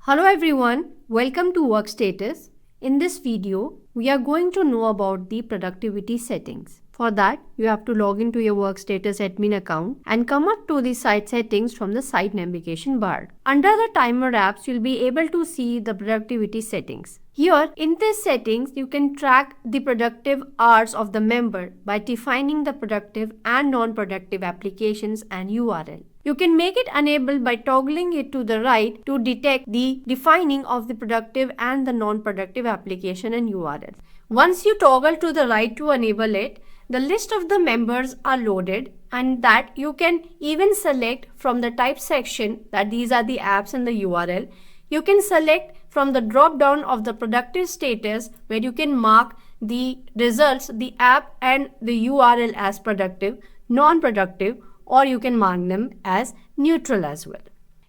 Hello everyone, welcome to Workstatus. In this video, we are going to know about the productivity settings. For that, you have to log into your Workstatus admin account and come up to the site settings from the site navigation bar. Under the timer apps, you'll be able to see the productivity settings. Here, in these settings, you can track the productive hours of the member by defining the productive and non-productive applications and URL. You can make it enabled by toggling it to the right to detect the defining of the productive and the non-productive application and URL. Once you toggle to the right to enable it, the list of the members are loaded, and that you can even select from the type section that these are the apps and the URL. You can select from the drop down of the productive status where you can mark the results, the app and the URL as productive, non-productive, or you can mark them as neutral as well.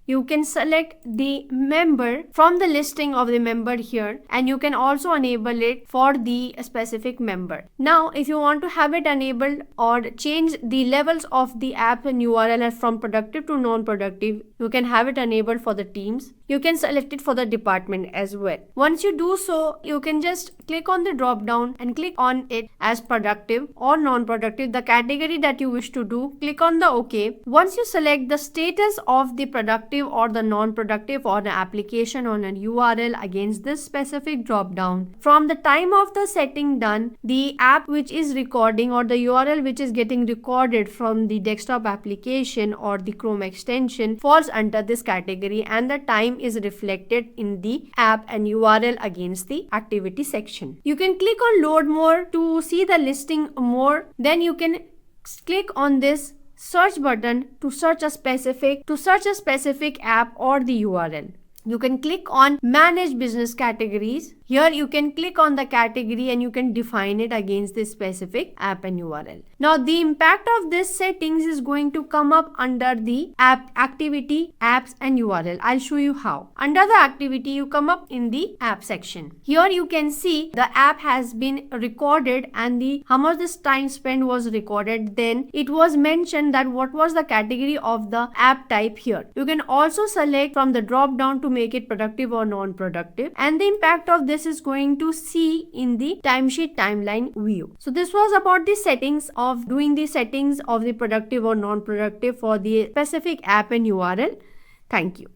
You can select the member from the listing of the member here, and you can also enable it for the specific member. Now, if you want to have it enabled or change the levels of the app and URL from productive to non-productive, you can have it enabled for the teams. You can select it for the department as well. Once you do so, you can just click on the drop down and click on it as productive or non-productive, the category that you wish to do. Click on the OK. Once you select the status of the productive or the non-productive or the application on an URL against this specific drop down, from the time of the setting done, the app which is recording or the URL which is getting recorded from the desktop application or the Chrome extension falls under this category, and the time is reflected in the app and URL against the activity section. You can click on load more to see the listing more. Then you can click on this search button to search a specific app or the URL. You can click on manage business categories. Here you can click on the category and you can define it against this specific app and URL. Now the impact of this settings is going to come up under the app activity, apps and URL. I'll show you how. Under the activity, you come up in the app section. Here you can see the app has been recorded and the how much this time spent was recorded. Then it was mentioned that what was the category of the app type here. You can also select from the drop down to make it productive or non-productive, and the impact of this is going to see in the timesheet timeline view. So this was about the settings of doing the settings of the productive or non-productive for the specific app and URL. Thank you.